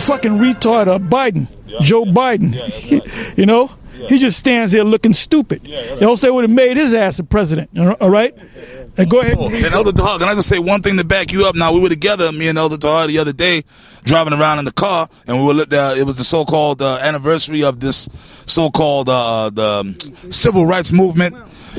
fucking retard Biden, Joe Biden. You know, he just stands there looking stupid. They don't say would have made his ass the president. All right, and go ahead. And Elder Tahar, can I just say one thing to back you up? Now, we were together, me and Elder Tahar, the other day, driving around in the car, and we were it was the so-called anniversary of this so-called the civil rights movement.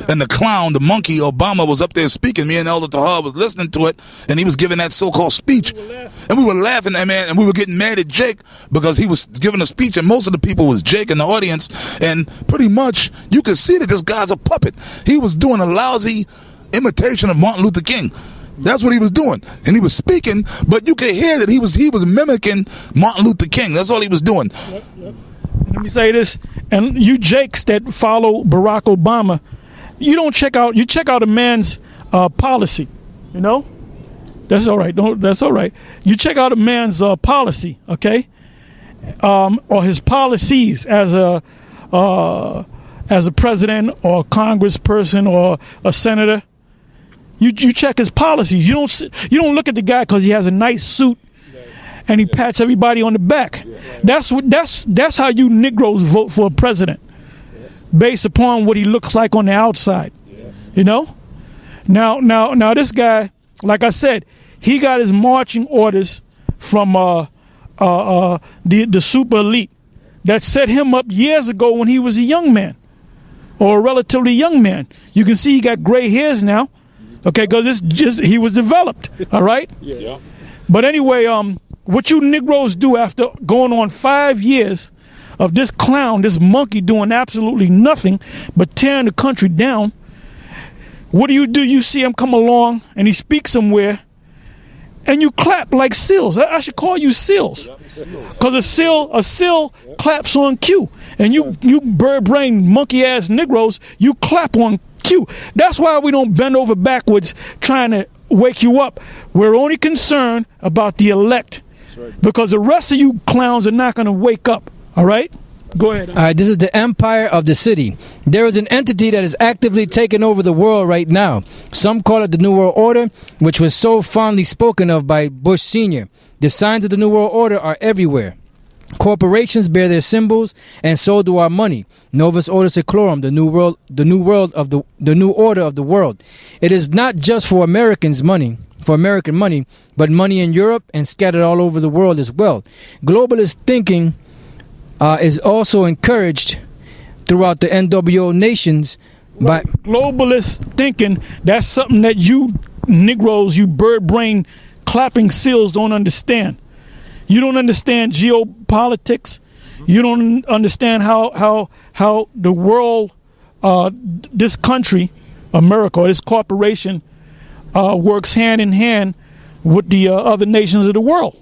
And the clown, the monkey, Obama, was up there speaking. Me and Elder Tahar was listening to it, and he was giving that so-called speech. And we were laughing, man, and we were getting mad at Jake because he was giving a speech, and most of the people was Jake in the audience. And pretty much, you could see that this guy's a puppet. He was doing a lousy imitation of Martin Luther King. That's what he was doing. And he was speaking, but you could hear that he was mimicking Martin Luther King. That's all he was doing. Let me say this, and you Jakes that follow Barack Obama, you check out a man's policy, you know? That's all right. That's all right. You check out a man's policy, okay? Or his policies as a president or a congressperson or a senator. You check his policies. You don't look at the guy because he has a nice suit and he pats everybody on the back. That's how you Negroes vote for a president. Based upon what he looks like on the outside, you know. Now, this guy, like I said, he got his marching orders from the super elite that set him up years ago when he was a young man, or a relatively young man. You can see he got gray hairs now, okay, because he was developed, all right. Yeah. But anyway, what you Negroes do after going on 5 years of this clown, this monkey doing absolutely nothing but tearing the country down, what do? You see him come along and he speaks somewhere and you clap like seals. I should call you seals, because a seal claps on cue, and you bird-brained monkey-ass Negroes, you clap on cue. That's why we don't bend over backwards trying to wake you up. We're only concerned about the elect, because the rest of you clowns are not going to wake up. All right? Go ahead. All right, this is the empire of the city. There is an entity that is actively taking over the world right now. Some call it the New World Order, which was so fondly spoken of by Bush Sr. The signs of the New World Order are everywhere. Corporations bear their symbols, and so do our money. Novus Ordo Seclorum, the new order of the world. It is not just for American money, but money in Europe and scattered all over the world as well. Globalist thinking is also encouraged throughout the NWO nations by globalist thinking. That's something that you Negroes, you bird-brained clapping seals don't understand. You don't understand geopolitics. You don't understand how the world, this country, America, or this corporation, works hand in hand with the other nations of the world.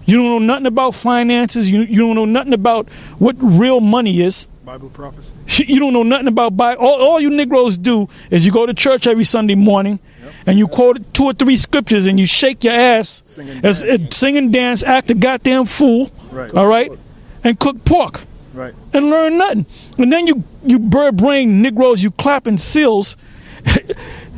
You don't know nothing about finances. You don't know nothing about what real money is. Bible prophecy. You don't know nothing about Bible. All you Negroes do is you go to church every Sunday morning, and you quote 2 or 3 scriptures, and you shake your ass, sing and dance, act a goddamn fool, all right, and cook pork, and learn nothing. And then you bird-brained Negroes, you clapping seals.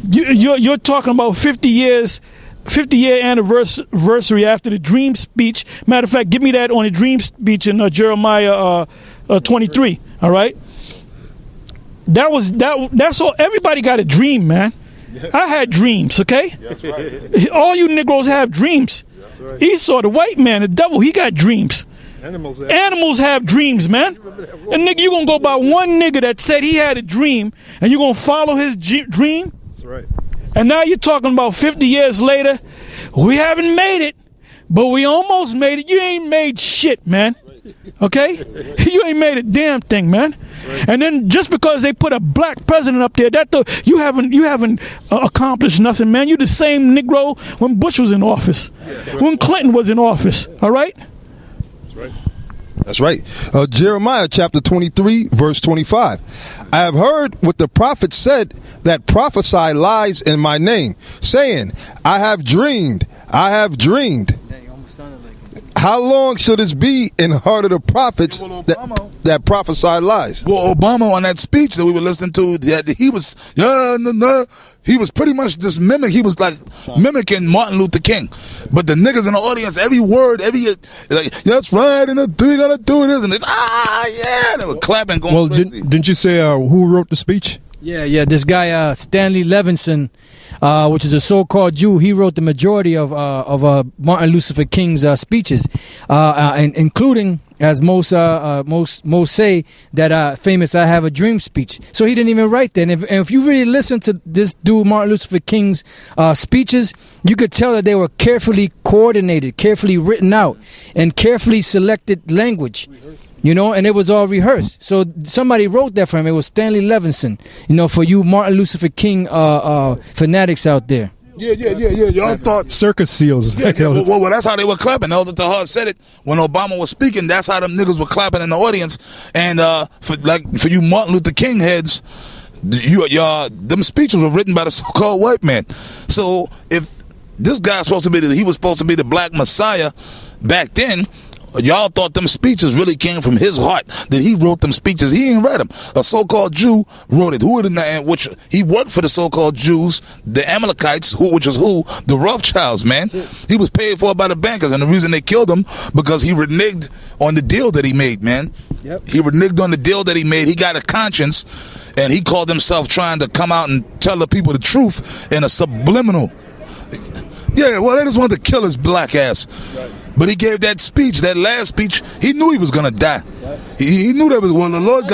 You're talking about 50-year anniversary after the dream speech. Matter of fact, give me that on the dream speech in Jeremiah 23. All right, that's all. Everybody got a dream, man. I had dreams. Okay, that's right. All you Negroes have dreams. That's right. Esau, the white man, the devil, he got dreams. Animals have dreams, man. And nigga, you gonna go by one nigga that said he had a dream, and you gonna follow his dream? That's right. And now you're talking about 50 years later, we haven't made it, but we almost made it. You ain't made shit, man. Okay? You ain't made a damn thing, man. And then just because they put a black president up there, you haven't accomplished nothing, man. You the same Negro when Bush was in office, when Clinton was in office. All right? That's right. That's right. Jeremiah chapter 23, verse 25. I have heard what the prophet said that prophesy lies in my name, saying, I have dreamed, I have dreamed. How long shall this be in the heart of the prophets that prophesy lies? Well, Obama on that speech that we were listening to, he was He was pretty much just he was like mimicking Martin Luther King. But the niggas in the audience, every word, like, that's right, and we're gonna do this, and they were clapping, going crazy. Didn't you say who wrote the speech? Yeah. This guy Stanley Levinson, which is a so-called Jew, he wrote the majority of Martin Luther King's speeches, and including, as most say, that famous "I Have a Dream" speech. So he didn't even write that. And if you really listen to this dude Martin Luther King's speeches, you could tell that they were carefully coordinated, carefully written out, and carefully selected language. You know, and it was all rehearsed. So somebody wrote that for him. It was Stanley Levinson. You know, for you Martin Luther King fanatics out there. Yeah. Y'all thought circus seals. Well, that's how they were clapping. Elder Tahar said it when Obama was speaking. That's how them niggas were clapping in the audience. And for you Martin Luther King heads, them speeches were written by the so-called white man. So if this guy's supposed to be he was supposed to be the black messiah back then, y'all thought them speeches really came from his heart, that he wrote them speeches. He ain't read them. A so-called Jew wrote it. Which he worked for the so-called Jews, the Amalekites, which is the Rothschilds, man. He was paid for by the bankers, and the reason they killed him, because he reneged on the deal that he made, man. Yep. He reneged on the deal that he made. He got a conscience, and he called himself trying to come out and tell the people the truth in a subliminal. Yeah, well, they just wanted to kill his black ass. Right. But he gave that speech, that last speech. He knew he was gonna die. Yep. He knew that was when the Lord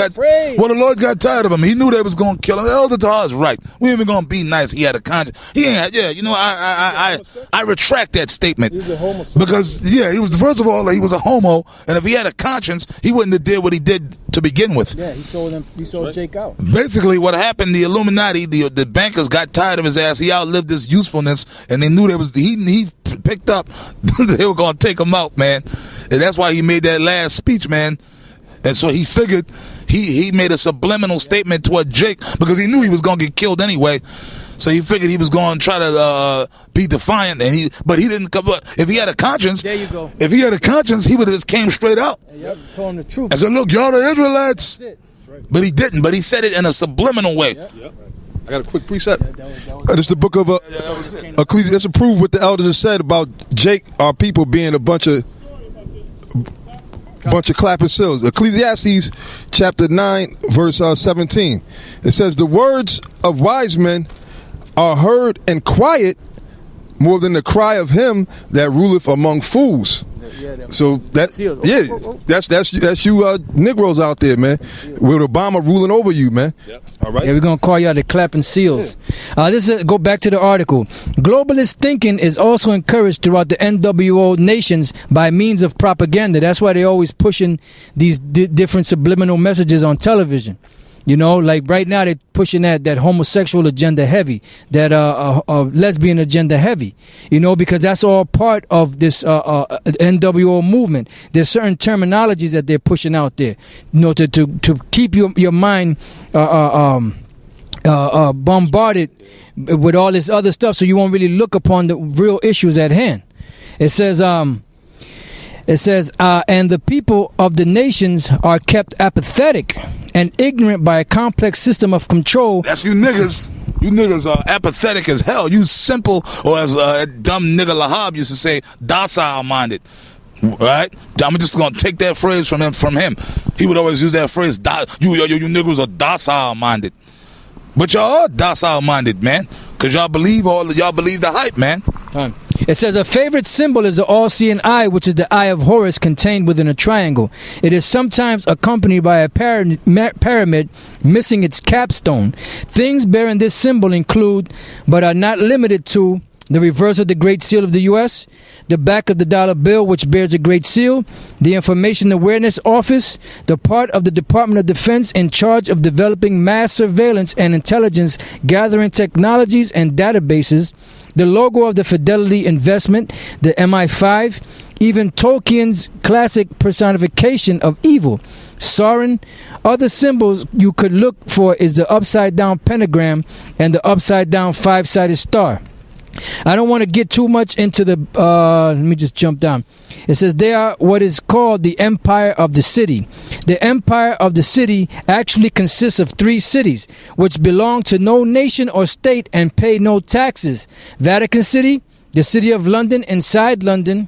got tired of him. He knew they was gonna kill him. Elder Tahar is right. We ain't even gonna be nice. He had a conscience. He ain't. Yeah, you know, I retract that statement. He was a homosexual. Because he was, first of all, he was a homo, and if he had a conscience, he wouldn't have did what he did to begin with. Yeah, he sold Jake out. Basically, what happened, the Illuminati, the bankers got tired of his ass. He outlived his usefulness, and they knew he picked up. They were gonna take him out, man, and that's why he made that last speech, man. And so he figured he made a subliminal statement toward Jake, because he knew he was gonna get killed anyway. So he figured he was going to try to be defiant, but he didn't come up. If he had a conscience, there you go. If he had a conscience, he would have just came straight out. Yep, told him the truth. And said, "Look, y'all the Israelites." That's it. But he didn't. But he said it in a subliminal way. Yep. I got a quick precept. It's the book of Ecclesiastes. It's approved what the elders have said about Jake, our people, being a bunch of clapping seals. Ecclesiastes chapter 9, verse 17. It says, "The words of wise men are heard and quiet more than the cry of him that ruleth among fools." So that's you Negroes out there, man, with Obama ruling over you, man. Yep. All right. Yeah, we're gonna call y'all the clapping seals. Go back to the article. Globalist thinking is also encouraged throughout the NWO nations by means of propaganda. That's why they're always pushing these different subliminal messages on television. You know, like right now they're pushing that homosexual agenda heavy, that lesbian agenda heavy, you know, because that's all part of this NWO movement. There's certain terminologies that they're pushing out there, you know, to keep your mind bombarded with all this other stuff, so you won't really look upon the real issues at hand. It says, and the people of the nations are kept apathetic and ignorant by a complex system of control. That's you niggas. You niggas are apathetic as hell. You simple, or as dumb nigga Lahab used to say, docile-minded. Right? I'm just gonna take that phrase from him. He would always use that phrase. You niggas are docile-minded. But y'all are docile-minded, man, because y'all believe the hype, man. It says a favorite symbol is the all-seeing eye, which is the eye of Horus contained within a triangle. It is sometimes accompanied by a pyramid missing its capstone. Things bearing this symbol include, but are not limited to, the reverse of the Great Seal of the U.S., the back of the dollar bill which bears the Great Seal, the Information Awareness Office, the part of the Department of Defense in charge of developing mass surveillance and intelligence gathering technologies and databases, the logo of the Fidelity Investment, the MI5, even Tolkien's classic personification of evil, Sauron. Other symbols you could look for is the upside-down pentagram and the upside-down five-sided star. I don't want to get too much into the let me just jump down. It says they are what is called the empire of the city. The empire of the city actually consists of 3 cities, which belong to no nation or state and pay no taxes. Vatican City, the city of London inside London,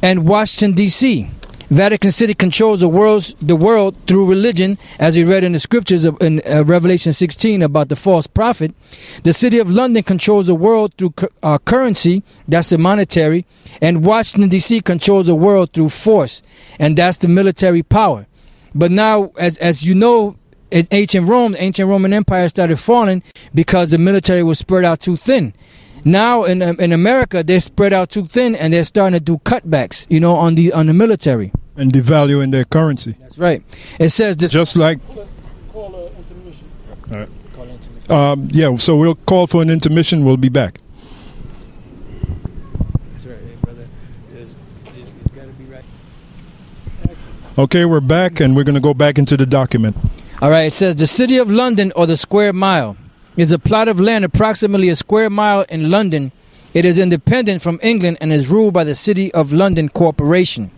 and Washington, D.C. Vatican City controls the world through religion, as we read in the scriptures in Revelation 16 about the false prophet. The city of London controls the world through currency, that's the monetary, and Washington, D.C. controls the world through force, and that's the military power. But now, as you know, in ancient Roman Empire started falling because the military was spread out too thin. Now in America, they're spread out too thin, and they're starting to do cutbacks, on the military And devaluing their currency. That's right. It says this. Just like. Call intermission. All right. Yeah, so we'll call for an intermission. We'll be back. That's right, brother. It's got to be right. Okay, we're back, and we're going to go back into the document. All right. It says the city of London, or the square mile, is a plot of land approximately a square mile in London. It is independent from England and is ruled by the City of London Corporation.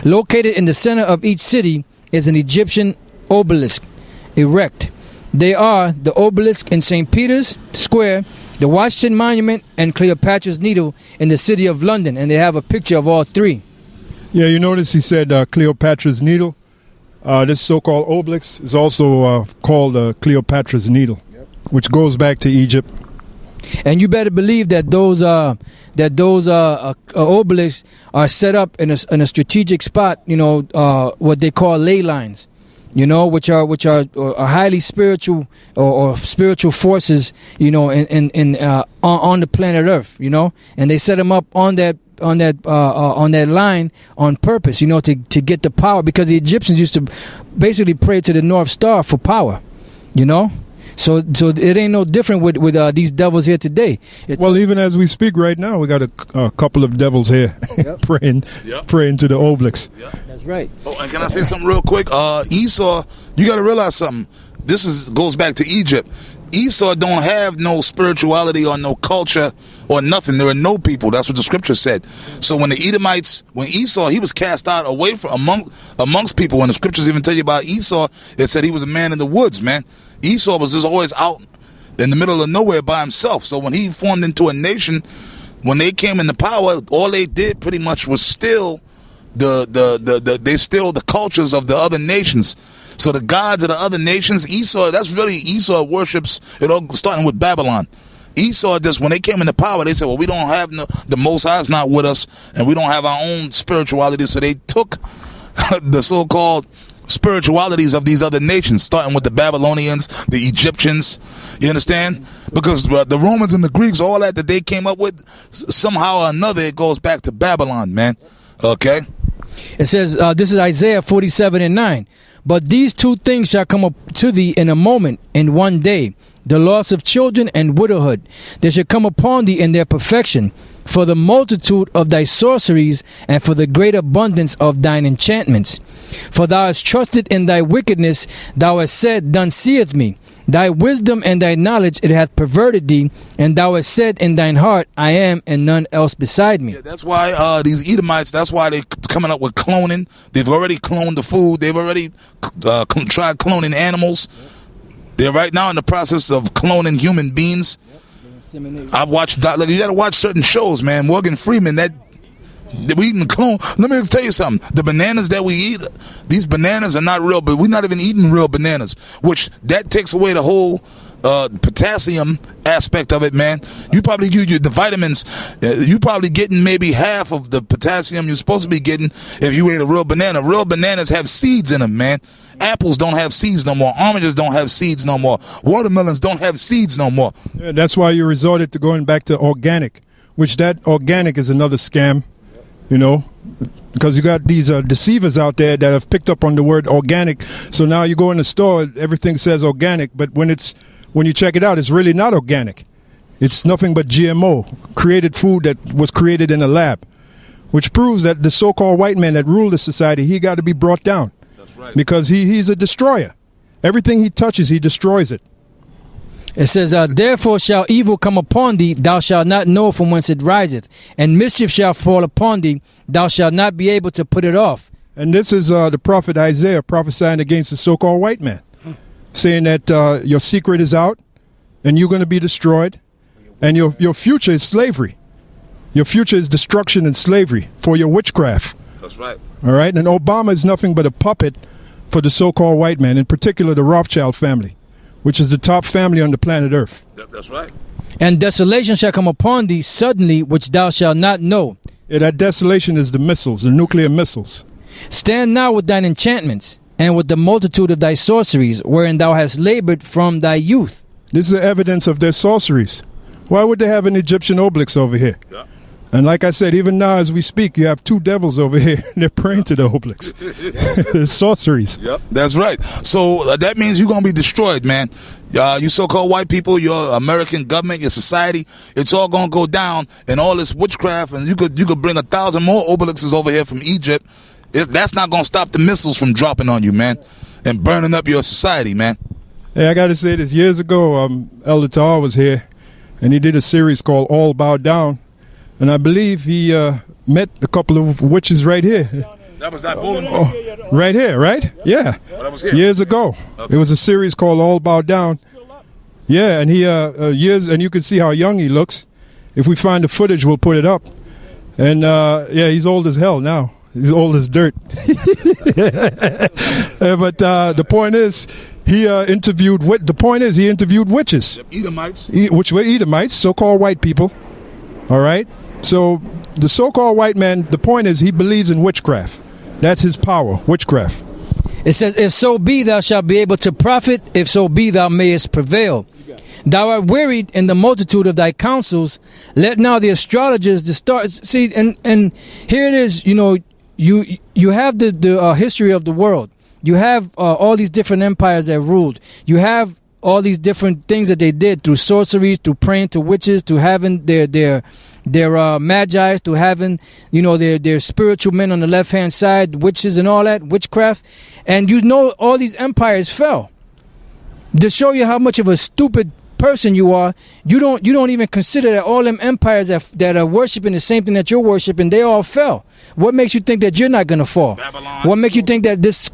Located in the center of each city is an Egyptian obelisk erect. They are the obelisk in St. Peter's Square, the Washington Monument, and Cleopatra's Needle in the city of London, and they have a picture of all 3. Yeah, you notice he said Cleopatra's Needle. This so-called obelisk is also called Cleopatra's Needle, which goes back to Egypt. And you better believe that those obelisks are set up in a strategic spot. What they call ley lines. Which are highly spiritual or spiritual forces. On the planet Earth. And they set them up on that line on purpose. To get the power, because the Egyptians used to basically pray to the North Star for power. So it ain't no different with these devils here today. Well, even as we speak right now, we got a couple of devils here praying to the obelisk. Yep. That's right. Oh, and can I say something real quick? Esau, you got to realize something. This goes back to Egypt. Esau don't have no spirituality or no culture or nothing. There are no people. That's what the scripture said. So when the Edomites, when Esau, he was cast out away from amongst people. When the scriptures even tell you about Esau, it said he was a man in the woods, man. Esau was just always out in the middle of nowhere by himself. So when he formed into a nation, when they came into power, all they did pretty much was steal the cultures of the other nations. So the gods of the other nations, Esau worships it all, starting with Babylon. Esau just, when they came into power, they said, well, we don't have the Most High is not with us, and we don't have our own spirituality. So they took the so-called spiritualities of these other nations, starting with the Babylonians, the Egyptians, you understand? Because the Romans and the Greeks, all that they came up with, somehow or another, it goes back to Babylon, man. Okay? It says, this is Isaiah 47:9. But these 2 things shall come up to thee in a moment, in one day, the loss of children and widowhood. They shall come upon thee in their perfection, for the multitude of thy sorceries, and for the great abundance of thine enchantments. For thou hast trusted in thy wickedness, thou hast said, none seeth me. Thy wisdom and thy knowledge, it hath perverted thee, and thou hast said in thine heart, I am, and none else beside me. Yeah, that's why these Edomites, that's why they're coming up with cloning. They've already cloned the food. They've already tried cloning animals. They're right now in the process of cloning human beings. I've watched, you got to watch certain shows, man. Morgan Freeman, we eating clone. Let me tell you something. The bananas that we eat, these bananas are not real, but we're not even eating real bananas, which that takes away the whole potassium aspect of it, man. You probably the vitamins, you probably getting maybe half of the potassium you're supposed to be getting if you ate a real banana. Real bananas have seeds in them, man. Apples don't have seeds no more. Oranges don't have seeds no more. Watermelons don't have seeds no more. Yeah, that's why you resorted to going back to organic, which that organic is another scam, because you got these deceivers out there that have picked up on the word organic. So now you go in the store, everything says organic, but when you check it out, it's really not organic. It's nothing but GMO, created food that was created in a lab, which proves that the so-called white man that ruled the society, he got to be brought down. That's right. Because he's a destroyer. Everything he touches, he destroys it. It says, therefore shall evil come upon thee, thou shalt not know from whence it riseth, and mischief shall fall upon thee, thou shalt not be able to put it off. And this is the prophet Isaiah prophesying against the so-called white man, saying that your secret is out and you're going to be destroyed, and your future is slavery. Your future is destruction and slavery for your witchcraft. That's right. All right? And Obama is nothing but a puppet for the so-called white man, in particular the Rothschild family, which is the top family on the planet Earth. That's right. And desolation shall come upon thee suddenly, which thou shalt not know. Yeah, that desolation is the missiles, the nuclear missiles. Stand now with thine enchantments, and with the multitude of thy sorceries, wherein thou hast labored from thy youth. This is the evidence of their sorceries. Why would they have an Egyptian obelisk over here? Yeah. And like I said, even now as we speak, you have two devils over here. They're praying to the obelisk. Sorceries. Yep, that's right. So that means you're going to be destroyed, man. You so-called white people, your American government, your society, it's all going to go down, and all this witchcraft, and you could bring 1,000 more obelisks over here from Egypt. That's not going to stop the missiles from dropping on you, man, and burning up your society, man. Hey, I got to say this. Years ago, Elder Tahar was here, and he did a series called All Bow Down. And I believe he met a couple of witches right here. That was that Baltimore. Oh, right here, right? Yeah. Well, that was here. Years ago. Okay. It was a series called All Bow Down. Yeah, and he and you can see how young he looks. If we find the footage, we'll put it up. And yeah, he's old as hell now. He's old as dirt. But the point is, he interviewed witches. Edomites. Which were Edomites, so-called white people. All right? So the so-called white man, the point is he believes in witchcraft. That's his power, witchcraft. It says, if so be thou shalt be able to profit, if so be thou mayest prevail. Thou art wearied in the multitude of thy counsels. Let now the astrologers, the stars, see, and here it is, you know, you have the history of the world. You have all these different empires that ruled. You have all these different things that they did through sorceries, through praying to witches, to having their magi, to having, you know, their spiritual men on the left hand side, witches and all that, witchcraft. And you know all these empires fell. To show you how much of a stupid person you are, you don't even consider that all them empires that are worshiping the same thing that you're worshiping, they all fell. What makes you think that you're not going to fall? Babylon. What makes you think that this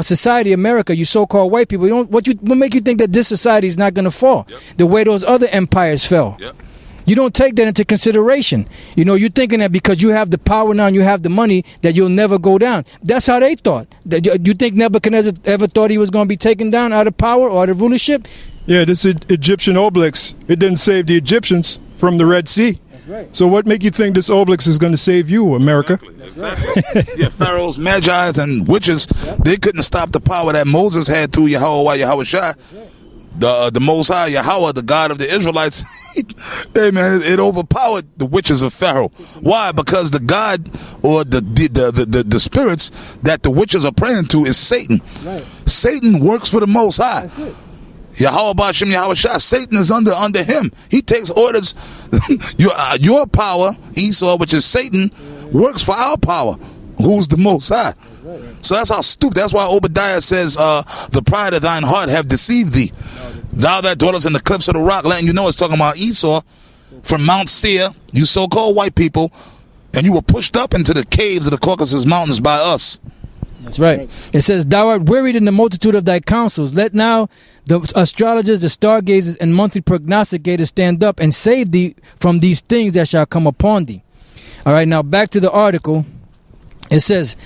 society, America, you so-called white people, what make you think that this society is not going to fall? Yep. The way those other empires fell. Yep. You don't take that into consideration. You know, you're thinking that because you have the power now and you have the money that you'll never go down. That's how they thought. You think Nebuchadnezzar ever thought he was going to be taken down out of power or out of rulership? Yeah, this Egyptian obelisk, it didn't save the Egyptians from the Red Sea. That's right. So what make you think this obelisk is going to save you, America? Exactly. Yeah, pharaohs, magi, and witches, they couldn't stop the power that Moses had through Yahweh Shai. The Most High, Yahweh, the God of the Israelites. Hey man, it overpowered the witches of Pharaoh. Why? Because the God or the spirits that the witches are praying to is Satan. Right. Satan works for the Most High. That's it. Yahweh Ba'Shem Yahweh Shah. Satan is under him. He takes orders. Your power, Esau, which is Satan, works for our power, who's the Most High. So that's how stupid. That's why Obadiah says, the pride of thine heart have deceived thee. Thou that dwellest in the cliffs of the rock, letting you know it's talking about Esau from Mount Seir, you so-called white people, and you were pushed up into the caves of the Caucasus Mountains by us. That's right. It says, thou art wearied in the multitude of thy counsels. Let now the astrologers, the stargazers, and monthly prognosticators stand up and save thee from these things that shall come upon thee. All right, now back to the article. It says,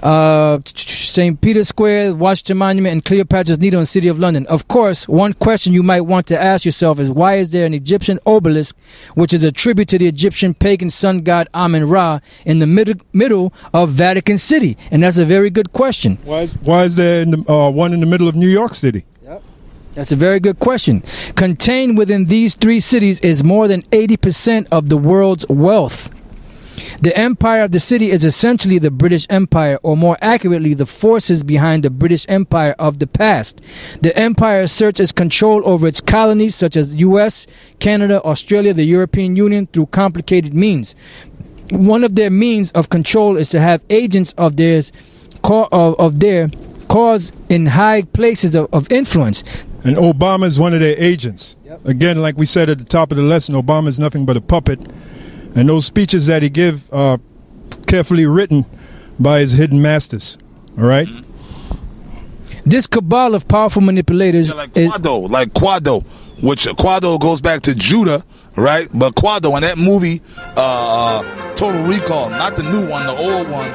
St. Peter's Square, Washington Monument, and Cleopatra's Needle in the city of London. Of course, one question you might want to ask yourself is, why is there an Egyptian obelisk, which is a tribute to the Egyptian pagan sun god Amun-Ra, in the middle of Vatican City? And that's a very good question. Why is there one in the middle of New York City? That's a very good question. Contained within these three cities is more than 80% of the world's wealth. The empire of the city is essentially the British Empire, or more accurately, the forces behind the British Empire of the past. The empire asserts its control over its colonies, such as U.S., Canada, Australia, the European Union, through complicated means. One of their means of control is to have agents of their cause in high places of influence. And Obama is one of their agents. Yep. Again, like we said at the top of the lesson, Obama is nothing but a puppet. And those speeches that he give carefully written by his hidden masters. All right? This cabal of powerful manipulators Yeah, like Quado, which Quado goes back to Judah, right? But Quado in that movie, Total Recall, not the new one, the old one,